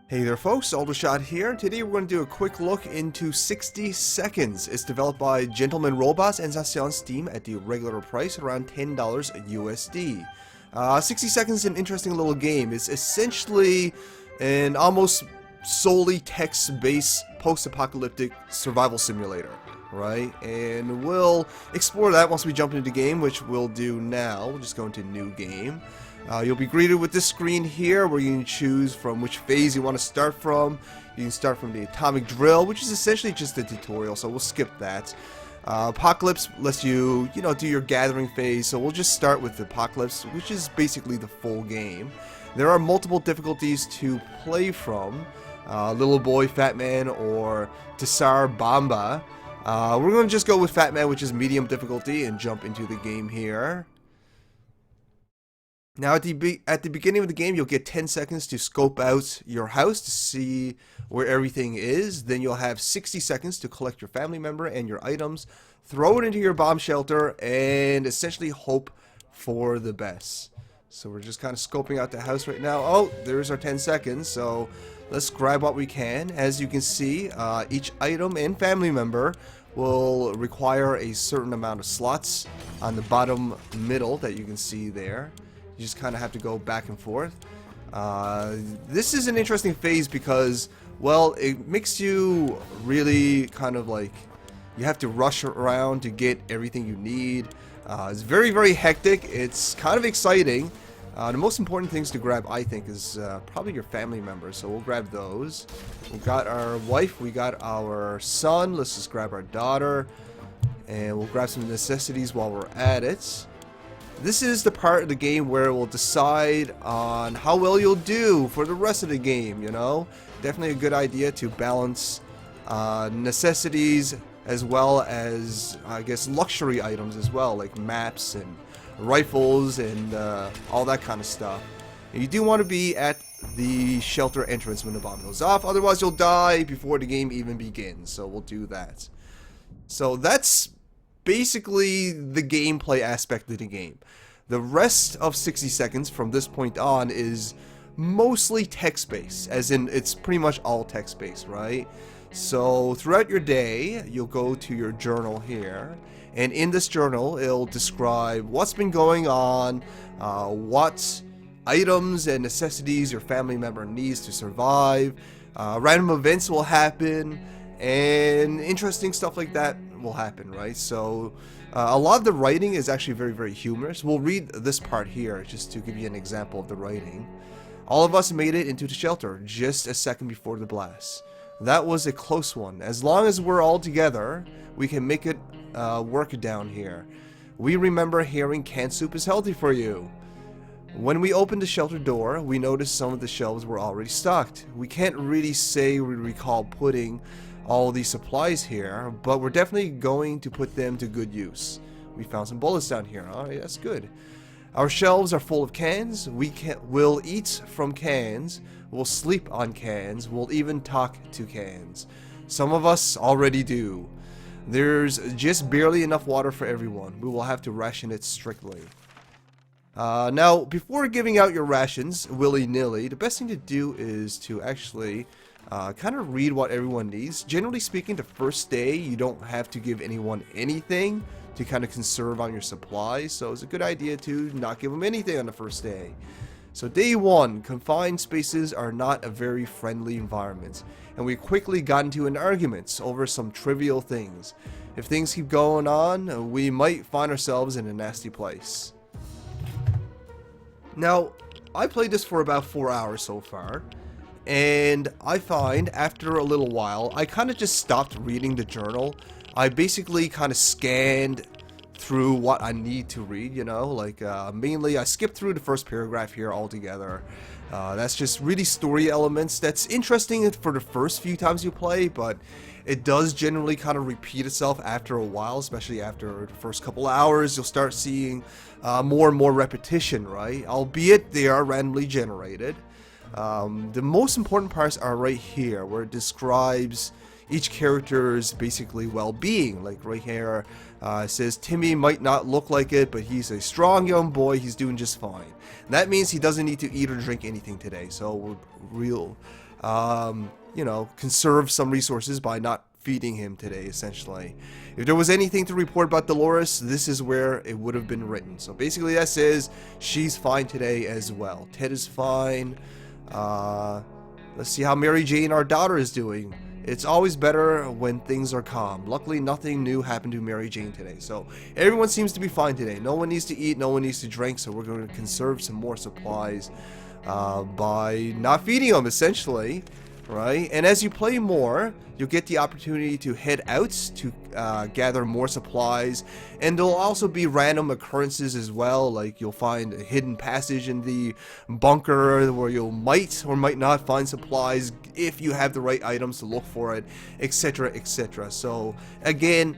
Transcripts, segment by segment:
Hey there folks, Aldershot here. Today we're going to do a quick look into 60 Seconds. It's developed by Gentleman Robots and it's on Steam at the regular price, around $10 USD. 60 Seconds is an interesting little game. It's essentially an almost solely text-based post-apocalyptic survival simulator, right? And we'll explore that once we jump into the game, which we'll do now. We'll just go into New Game. You'll be greeted with this screen here where you can choose from which phase you want to start from. You can start from the atomic drill, which is essentially just a tutorial, so we'll skip that. Apocalypse lets you, do your gathering phase, so we'll just start with the Apocalypse, which is basically the full game. There are multiple difficulties to play from. Little Boy, Fat Man, or Tsar Bomba. We're going to just go with Fat Man, which is medium difficulty, and jump into the game here. Now at the beginning of the game, you'll get 10 seconds to scope out your house to see where everything is. Then you'll have 60 seconds to collect your family member and your items, throw it into your bomb shelter, and essentially hope for the best. So we're just kind of scoping out the house right now. Oh, there's our 10 seconds, so let's grab what we can. As you can see, each item and family member will require a certain amount of slots on the bottom middle that you can see there. You just kind of have to go back and forth. This is an interesting phase because, well, it makes you really kind of like, you have to rush around to get everything you need. It's very, very hectic. It's kind of exciting. The most important things to grab, I think, is probably your family members. So we'll grab those. We got our wife. We got our son. Let's just grab our daughter. And we'll grab some necessities while we're at it. This is the part of the game where it will decide on how well you'll do for the rest of the game, Definitely a good idea to balance necessities as well as, I guess, luxury items as well, like maps and rifles and all that kind of stuff. And you do want to be at the shelter entrance when the bomb goes off, otherwise you'll die before the game even begins, so we'll do that. So that's basically the gameplay aspect of the game. The rest of 60 Seconds from this point on is mostly text-based, as in it's pretty much all text-based, right? So throughout your day, you'll go to your journal here, and in this journal, it'll describe what's been going on, what items and necessities your family member needs to survive, random events will happen, and interesting stuff like that will happen, right? So a lot of the writing is actually very, very humorous. We'll read this part here just to give you an example of the writing. All of us made it into the shelter just a second before the blast. That was a close one. As long as we're all together, we can make it work down here. We remember hearing canned soup is healthy for you. When we opened the shelter door, we noticed some of the shelves were already stocked. We can't really say we recall putting all these supplies here, but we're definitely going to put them to good use. We found some bullets down here. Alright, that's good. Our shelves are full of cans. We'll eat from cans. We'll sleep on cans. We'll even talk to cans. Some of us already do. There's just barely enough water for everyone. We will have to ration it strictly. Now, before giving out your rations willy-nilly, the best thing to do is to actually kind of read what everyone needs. Generally speaking, the first day, you don't have to give anyone anything to kind of conserve on your supplies, so it's a good idea to not give them anything on the first day. So day one, confined spaces are not a very friendly environment, and we quickly got into an argument over some trivial things. If things keep going on, we might find ourselves in a nasty place. Now, I played this for about 4 hours so far, and I find after a little while, I kind of just stopped reading the journal. I basically kind of scanned through what I need to read, mainly I skipped through the first paragraph here altogether. That's just really story elements. That's interesting for the first few times you play, but it does generally kind of repeat itself after a while, especially after the first couple hours. You'll start seeing more and more repetition, right? Albeit they are randomly generated. The most important parts are right here, where it describes each character's basically well-being. Like right here, it says Timmy might not look like it, but he's a strong young boy. He's doing just fine. And that means he doesn't need to eat or drink anything today. So we'll you know, conserve some resources by not feeding him today, essentially. If there was anything to report about Dolores, this is where it would have been written. So basically that says she's fine today as well. Ted is fine. Let's see how Mary Jane, our daughter, is doing. It's always better when things are calm. Luckily, nothing new happened to Mary Jane today. So everyone seems to be fine today. No one needs to eat, no one needs to drink, so we're going to conserve some more supplies by not feeding them, essentially. Right? And as you play more, you'll get the opportunity to head out to gather more supplies, and there'll also be random occurrences as well, like you'll find a hidden passage in the bunker where you might or might not find supplies if you have the right items to look for it, etc, etc. So again,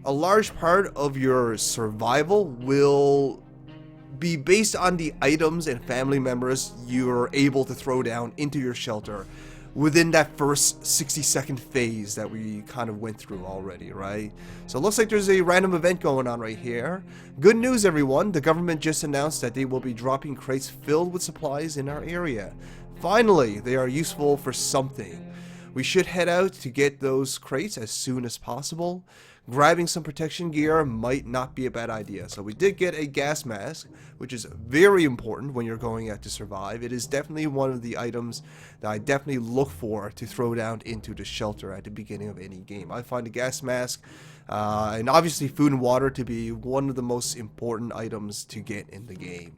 a large part of your survival will be based on the items and family members you're able to throw down into your shelter within that first 60-second phase that we kind of went through already, right? So it looks like there's a random event going on right here. Good news, everyone. The government just announced that they will be dropping crates filled with supplies in our area. Finally, they are useful for something. We should head out to get those crates as soon as possible. Grabbing some protection gear might not be a bad idea. So we did get a gas mask, which is very important when you're going out to survive. It is definitely one of the items that I definitely look for to throw down into the shelter at the beginning of any game. I find a gas mask and obviously food and water to be one of the most important items to get in the game.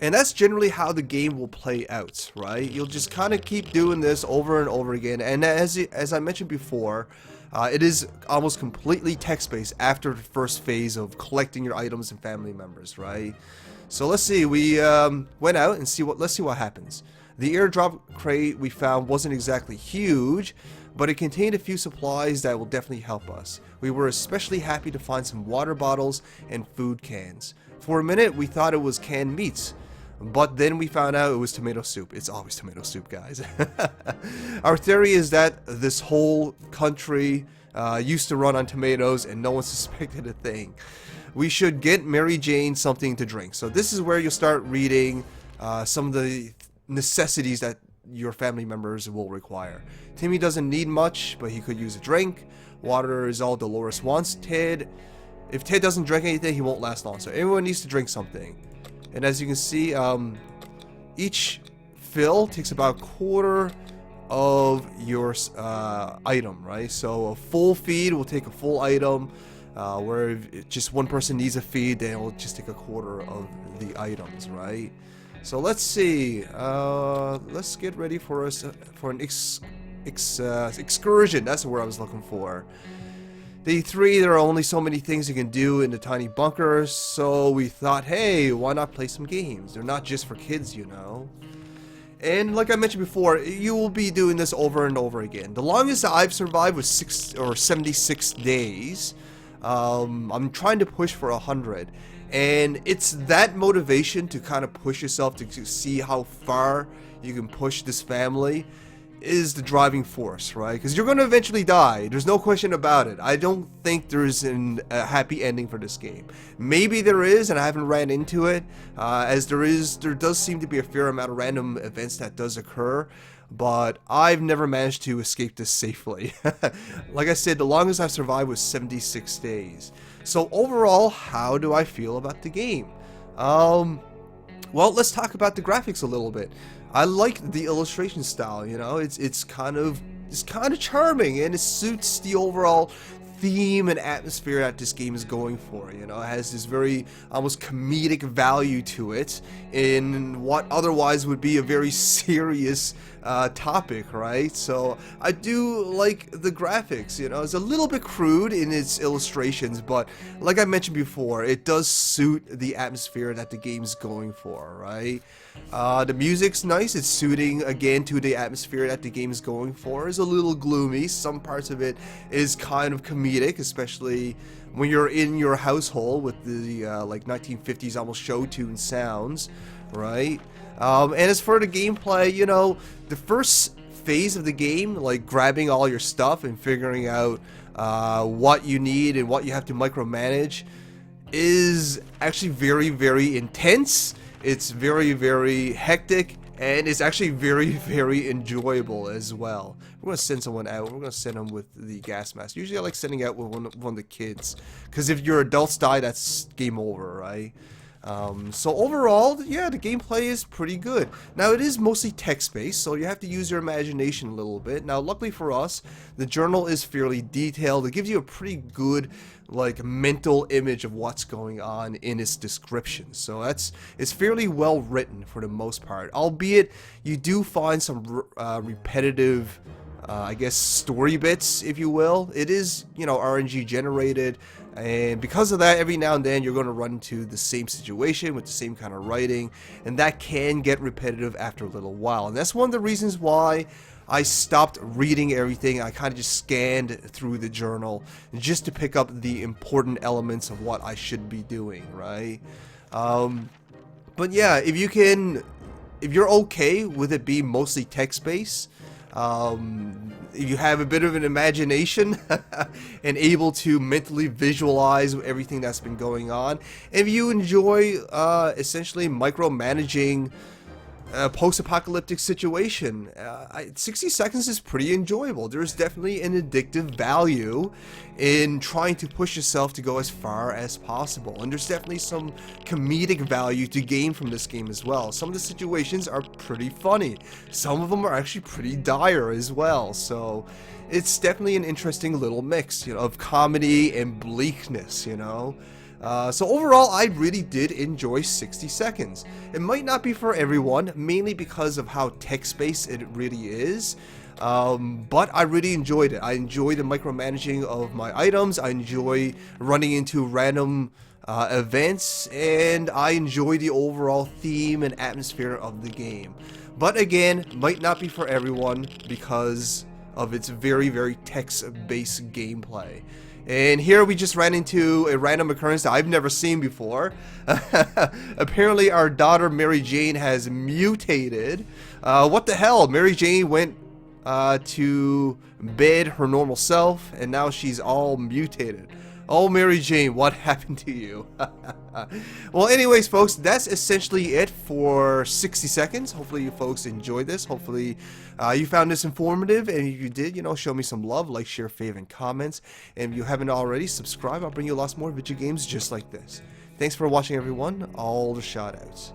And that's generally how the game will play out, right? You'll just kind of keep doing this over and over again. And as I mentioned before, it is almost completely text-based after the first phase of collecting your items and family members, right? So let's see. We went out and let's see what happens. The airdrop crate we found wasn't exactly huge, but it contained a few supplies that will definitely help us. We were especially happy to find some water bottles and food cans. For a minute, we thought it was canned meats. But then we found out it was tomato soup. It's always tomato soup, guys. Our theory is that this whole country used to run on tomatoes and no one suspected a thing. We should get Mary Jane something to drink. So this is where you'll start reading some of the necessities that your family members will require. Timmy doesn't need much, but he could use a drink. Water is all Dolores wants. If Ted doesn't drink anything, he won't last long. So everyone needs to drink something. And as you can see, each fill takes about a quarter of your item, right? So a full feed will take a full item, where if just one person needs a feed, then it will just take a quarter of the items, right? So let's see. Let's get ready for an excursion. That's the word I was looking for. Day 3, there are only so many things you can do in the tiny bunker, so we thought, hey, why not play some games? They're not just for kids, you know. And like I mentioned before, you will be doing this over and over again. The longest I've survived was 76 days. I'm trying to push for 100. And it's that motivation to kind of push yourself to see how far you can push this family is the driving force, right? Because you're going to eventually die. There's no question about it. I don't think there's a happy ending for this game. Maybe there is, and I haven't ran into it, as there does seem to be a fair amount of random events that does occur, but I've never managed to escape this safely. Like I said, the longest I've survived was 76 days. So overall, how do I feel about the game? Well, let's talk about the graphics a little bit. I like the illustration style, you know, it's kind of charming, and it suits the overall theme and atmosphere that this game is going for. You know, it has this very almost comedic value to it in what otherwise would be a very serious topic, right? So I do like the graphics. You know, it's a little bit crude in its illustrations, but like I mentioned before, it does suit the atmosphere that the game's going for, right? The music's nice. It's suiting again to the atmosphere that the game is going for. It's a little gloomy. Some parts of it is kind of comedic, especially when you're in your household with the like 1950s almost show tune sounds, right? And as for the gameplay, you know, the first phase of the game, like grabbing all your stuff and figuring out what you need and what you have to micromanage, is actually very, very intense. It's very, very hectic, and it's actually very, very enjoyable as well. We're gonna send someone out. We're gonna send them with the gas mask. Usually, I like sending out with one of the kids, because if your adults die, that's game over, right? So overall, yeah, the gameplay is pretty good. Now, it is mostly text-based, so you have to use your imagination a little bit. Now, luckily for us, the journal is fairly detailed. It gives you a pretty good, like, mental image of what's going on in its description. So it's fairly well written for the most part. Albeit, you do find some repetitive, I guess, story bits, if you will. It is, you know, RNG generated, and because of that, every now and then you're going to run into the same situation with the same kind of writing, and that can get repetitive after a little while. And that's one of the reasons why I stopped reading everything. I kind of just scanned through the journal just to pick up the important elements of what I should be doing, right? But yeah, if you're okay with it being mostly text-based, if you have a bit of an imagination and able to mentally visualize everything that's been going on, if you enjoy essentially micromanaging a post-apocalyptic situation, 60 seconds is pretty enjoyable. There's definitely an addictive value in trying to push yourself to go as far as possible, and there's definitely some comedic value to gain from this game as well. Some of the situations are pretty funny, some of them are actually pretty dire as well, so it's definitely an interesting little mix, you know, of comedy and bleakness, you know. So overall, I really did enjoy 60 seconds. It might not be for everyone, mainly because of how text-based it really is, but I really enjoyed it. I enjoy the micromanaging of my items, I enjoy running into random events, and I enjoy the overall theme and atmosphere of the game. But again, might not be for everyone because of its very, very text-based gameplay. And here we just ran into a random occurrence that I've never seen before. Apparently our daughter Mary Jane has mutated. What the hell? Mary Jane went to bed her normal self, and now she's all mutated. Oh, Mary Jane, what happened to you? Well, anyways, folks, that's essentially it for 60 seconds. Hopefully you folks enjoyed this. Hopefully you found this informative, and if you did, you know, show me some love, like, share, fave, and comments. And if you haven't already, subscribe. I'll bring you lots more video games just like this. Thanks for watching, everyone. All the shout outs.